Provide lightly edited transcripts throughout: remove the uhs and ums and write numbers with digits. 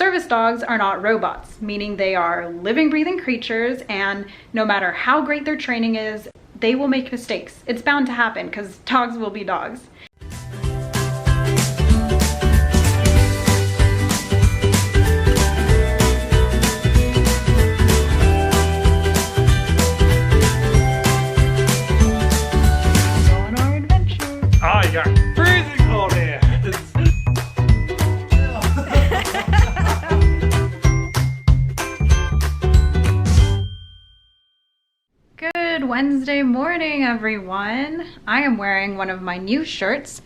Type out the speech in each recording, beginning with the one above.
Service dogs are not robots, meaning they are living, breathing creatures, and no matter how great their training is, they will make mistakes. It's bound to happen because dogs will be dogs. On our adventure. Oh, you got freezing cold here. Good Wednesday morning, everyone. I am wearing one of my new shirts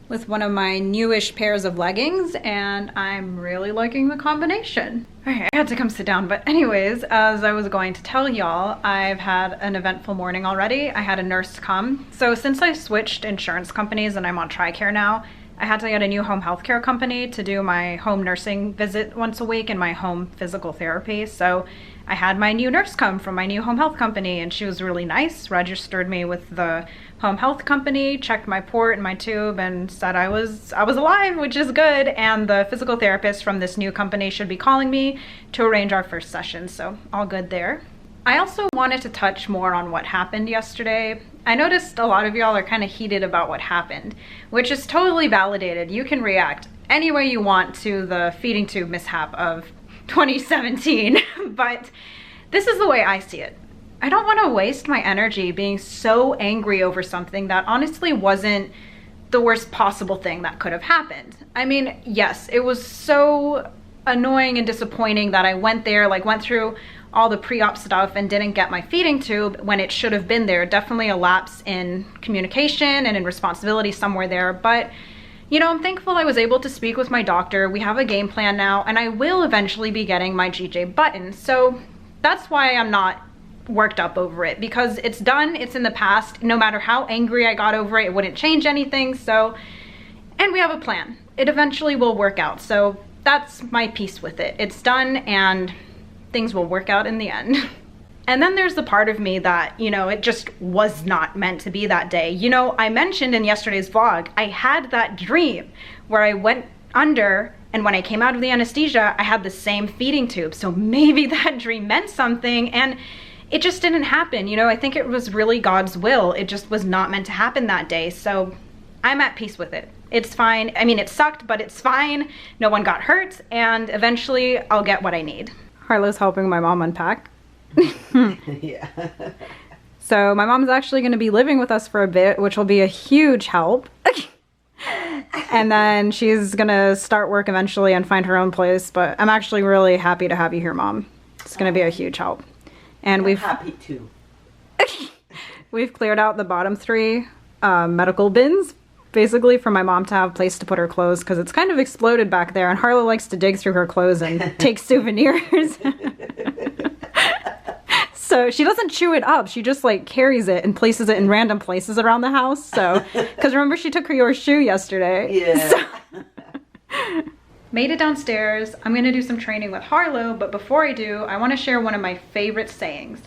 with one of my newish pairs of leggings, and I'm really liking the combination. Okay, I had to come sit down, but anyways, as I was going to tell y'all, I've had an eventful morning already. I had a nurse come. So since I switched insurance companies and I'm on TRICARE now, I had to get a new home healthcare company to do my home nursing visit once a week and my home physical therapy. So I had my new nurse come from my new home health company, and she was really nice, registered me with the home health company, checked my port and my tube, and said I was alive, which is good. And the physical therapist from this new company should be calling me to arrange our first session, so all good there. I also wanted to touch more on what happened yesterday. I noticed a lot of y'all are kind of heated about what happened, which is totally validated. You can react any way you want to the feeding tube mishap of 2017, but this is the way I see it. I don't want to waste my energy being so angry over something that honestly wasn't the worst possible thing that could have happened. I mean, yes, it was so annoying and disappointing that I went through all the pre-op stuff and didn't get my feeding tube when it should have been there. Definitely a lapse in communication and in responsibility somewhere there, but you know, I'm thankful I was able to speak with my doctor. We have a game plan now, and I will eventually be getting my GJ button. So that's why I'm not worked up over it, because it's done, it's in the past. No matter how angry I got over it, it wouldn't change anything. So, and we have a plan. It eventually will work out. So that's my piece with it. It's done and things will work out in the end. And then there's the part of me that, you know, it just was not meant to be that day. You know, I mentioned in yesterday's vlog, I had that dream where I went under, and when I came out of the anesthesia, I had the same feeding tube. So maybe that dream meant something, and it just didn't happen. You know, I think it was really God's will. It just was not meant to happen that day. So I'm at peace with it. It's fine. I mean, it sucked, but it's fine. No one got hurt, and eventually I'll get what I need. Harlow's helping my mom unpack. Yeah. So my mom's actually going to be living with us for a bit, which will be a huge help. And then she's going to start work eventually and find her own place. But I'm actually really happy to have you here, Mom. It's going to be a huge help. And I'm happy too. We've cleared out the bottom 3 medical bins, basically for my mom to have a place to put her clothes, because it's kind of exploded back there, and Harlow likes to dig through her clothes and take souvenirs. So she doesn't chew it up, she just like carries it and places it in random places around the house. So, because remember she took your shoe yesterday. Yeah. So. Made it downstairs. I'm gonna do some training with Harlow, but before I do, I wanna share one of my favorite sayings.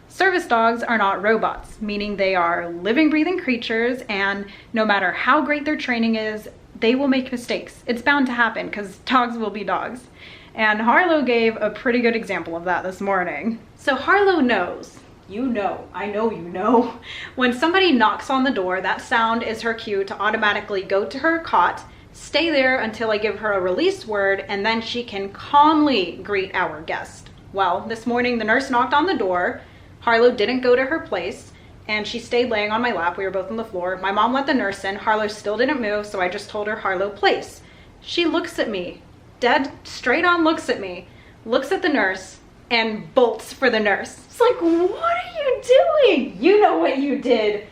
Service dogs are not robots, meaning they are living, breathing creatures, and no matter how great their training is, they will make mistakes. It's bound to happen because dogs will be dogs. And Harlow gave a pretty good example of that this morning. So Harlow knows, I know you know, when somebody knocks on the door, that sound is her cue to automatically go to her cot, stay there until I give her a release word, and then she can calmly greet our guest. Well, this morning the nurse knocked on the door. Harlow didn't go to her place, and she stayed laying on my lap. We were both on the floor. My mom let the nurse in. Harlow still didn't move, so I just told her, Harlow, place. She looks at me, dead straight on looks at me, looks at the nurse, and bolts for the nurse. It's like, what are you doing? You know what you did.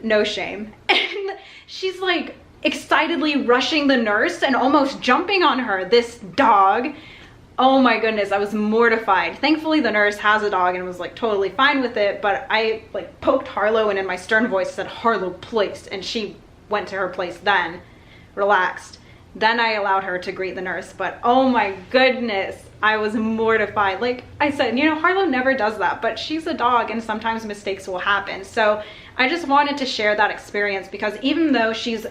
No shame. And she's like excitedly rushing the nurse and almost jumping on her, this dog. Oh my goodness, I was mortified. Thankfully the nurse has a dog and was like totally fine with it, but I like poked Harlow and in my stern voice said, Harlow, place, and she went to her place then, relaxed. Then I allowed her to greet the nurse, but oh my goodness, I was mortified. Like I said, you know, Harlow never does that, but she's a dog and sometimes mistakes will happen. So I just wanted to share that experience because even though she's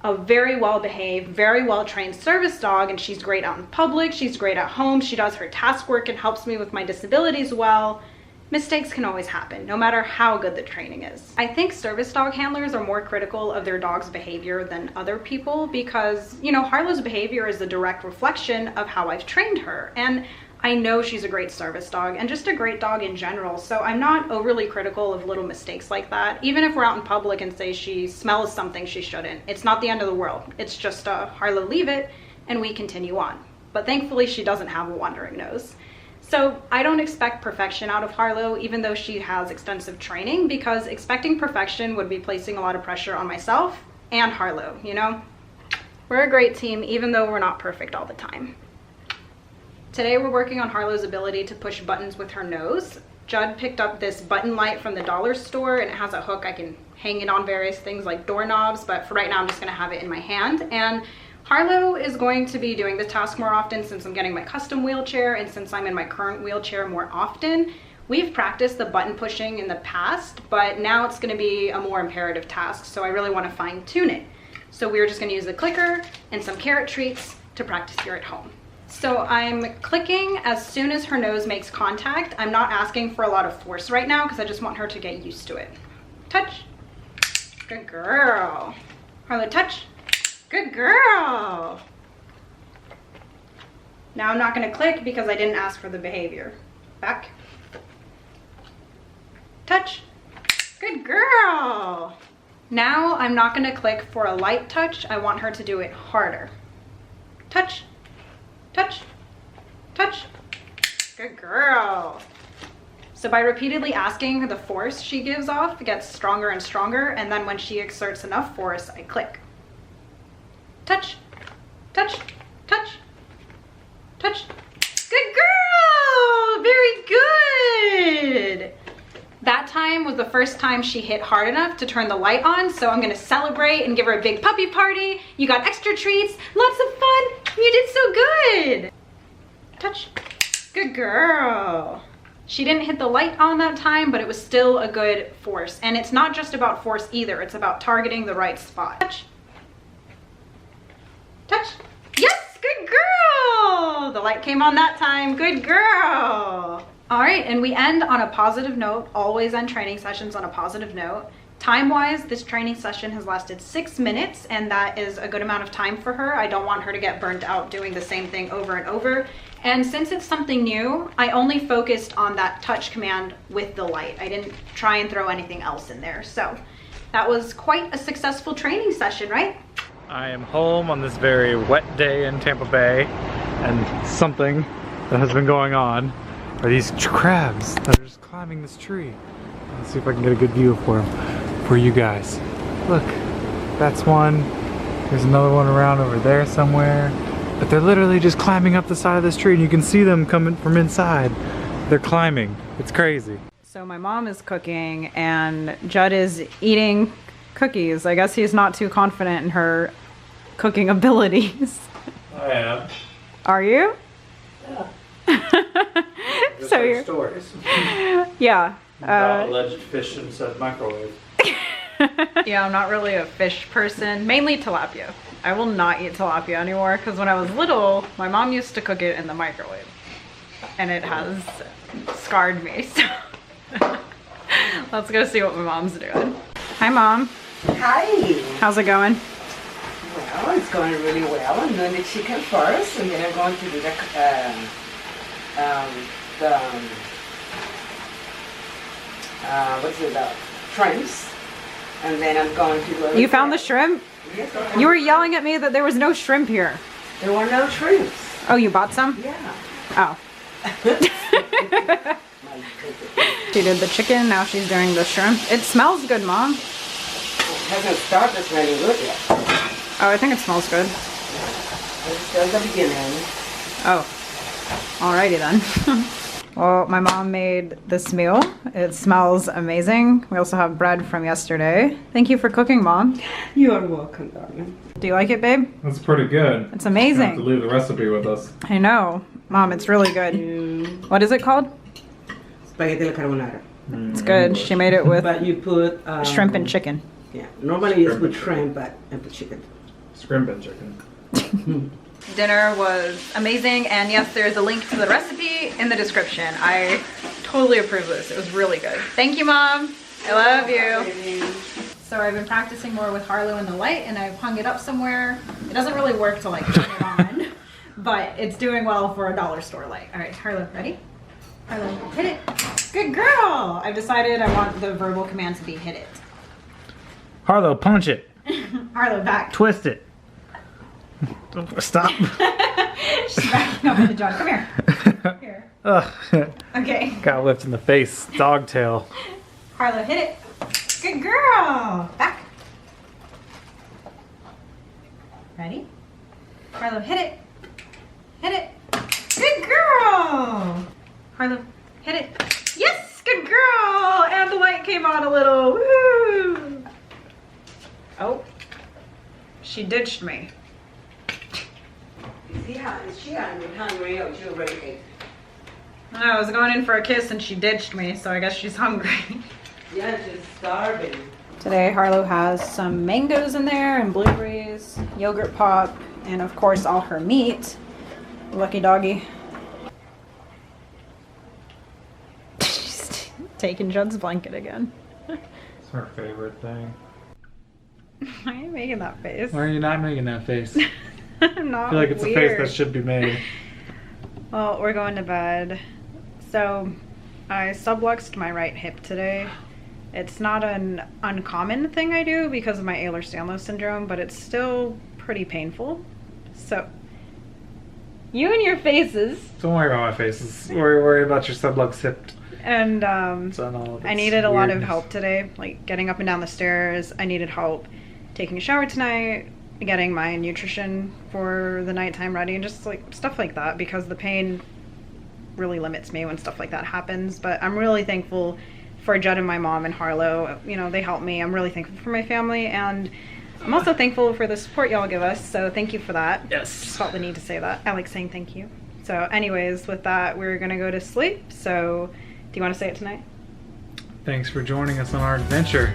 a very well-behaved, very well-trained service dog, and she's great out in public, she's great at home, she does her task work and helps me with my disabilities well, mistakes can always happen, no matter how good the training is. I think service dog handlers are more critical of their dog's behavior than other people because, you know, Harlow's behavior is a direct reflection of how I've trained her. And I know she's a great service dog and just a great dog in general, so I'm not overly critical of little mistakes like that. Even if we're out in public and say she smells something she shouldn't, it's not the end of the world. It's just Harlow, leave it, and we continue on. But thankfully she doesn't have a wandering nose. So I don't expect perfection out of Harlow, even though she has extensive training, because expecting perfection would be placing a lot of pressure on myself and Harlow, you know? We're a great team, even though we're not perfect all the time. Today we're working on Harlow's ability to push buttons with her nose. Judd picked up this button light from the dollar store and it has a hook. I can hang it on various things like doorknobs, but for right now I'm just gonna have it in my hand. And Harlow is going to be doing this task more often since I'm getting my custom wheelchair and since I'm in my current wheelchair more often. We've practiced the button pushing in the past, but now it's gonna be a more imperative task, so I really wanna fine tune it. So we're just gonna use the clicker and some carrot treats to practice here at home. So I'm clicking as soon as her nose makes contact. I'm not asking for a lot of force right now because I just want her to get used to it. Touch. Good girl. Harlow, touch. Good girl. Now I'm not going to click because I didn't ask for the behavior. Back. Touch. Good girl. Now I'm not going to click for a light touch. I want her to do it harder. Touch. Touch, touch, good girl. So by repeatedly asking, the force she gives off gets stronger and stronger, and then when she exerts enough force, I click. Touch, touch, touch, touch. Good girl, very good. That time was the first time she hit hard enough to turn the light on, so I'm gonna celebrate and give her a big puppy party. You got extra treats, lots of fun, you did so good. Touch, good girl. She didn't hit the light on that time, but it was still a good force. And it's not just about force either, it's about targeting the right spot. Touch, touch, yes, good girl. The light came on that time, good girl. All right, and we end on a positive note, always end training sessions on a positive note. Time-wise, this training session has lasted 6 minutes, and that is a good amount of time for her. I don't want her to get burnt out doing the same thing over and over. And since it's something new, I only focused on that touch command with the light. I didn't try and throw anything else in there. So that was quite a successful training session, right? I am home on this very wet day in Tampa Bay, and something that has been going on are these crabs that are just climbing this tree. Let's see if I can get a good view for you guys. Look, that's one. There's another one around over there somewhere. But they're literally just climbing up the side of this tree, and you can see them coming from inside. They're climbing. It's crazy. So my mom is cooking and Judd is eating cookies. I guess he's not too confident in her cooking abilities. I am. Are you? Yeah. So you're stories. Yeah. Alleged fish inside microwave. Yeah, I'm not really a fish person, mainly tilapia. I will not eat tilapia anymore because when I was little, my mom used to cook it in the microwave and it has scarred me. So let's go see what my mom's doing. Hi, Mom. Hi. How's it going? Well, it's going really well. I'm doing the chicken first, and then I'm going to do the shrimps, and then I'm going to do. You found the shrimp? Yes, You were yelling at me that there was no shrimp here. There were no shrimps. Oh, you bought some? Yeah. Oh. She did the chicken, now she's doing the shrimp. It smells good, Mom. It hasn't started smelling good yet. Oh, I think it smells good. It's still the beginning. Oh, alrighty then. Well, my mom made this meal. It smells amazing. We also have bread from yesterday. Thank you for cooking, Mom. You are welcome, darling. Do you like it, babe? That's pretty good. It's You have to amazing. leave the recipe with us. I know. Mom, it's really good. What is it called? Spaghetti alla carbonara. It's good. She made it with But you put shrimp and chicken. Yeah, normally you put shrimp, but I put chicken. Scrimp chicken. Dinner was amazing, and yes, there's a link to the recipe in the description. I totally approve of this. It was really good. Thank you, Mom. I love you. So I've been practicing more with Harlow in the light, and I've hung it up somewhere. It doesn't really work to like turn it on, but it's doing well for a dollar store light. All right, Harlow, ready? Harlow, hit it. Good girl. I've decided I want the verbal command to be hit it. Harlow, punch it. Harlow, back. Twist it. Stop. She's backing up into John. Come here. Here. Ugh. Okay. Got whipped in the face. Dog tail. Harlow, hit it. Good girl. Back. Ready? Harlow, hit it. Hit it. Good girl. Harlow, hit it. Yes, good girl. And the light came on a little. Woo. Oh, she ditched me. Is she hungry or she already ate? I was going in for a kiss and she ditched me, so I guess she's hungry. Yeah, she's starving. Today Harlow has some mangoes in there and blueberries, yogurt pop, and of course all her meat. Lucky doggy. She's taking Judd's blanket again. It's her favorite thing. Why are you making that face? Why are you not making that face? I'm not I feel like it's weird. a face that should be made. Well, we're going to bed. So, I subluxed my right hip today. It's not an uncommon thing I do because of my Ehlers-Danlos syndrome, but it's still pretty painful. So, you and your faces. Don't worry about my faces. Worry about your sublux hip. And I I needed a lot of help today, like getting up and down the stairs. I needed help taking a shower tonight, getting my nutrition for the nighttime ready, and just like stuff like that, because the pain really limits me when stuff like that happens. But I'm really thankful for Judd and my mom and Harlow. You know, they help me. I'm really thankful for my family, and I'm also thankful for the support y'all give us, so thank you for that. Yes. Just felt the need to say that. I like saying thank you. So anyways, with that, we're gonna go to sleep. So do you want to say it tonight? Thanks for joining us on our adventure.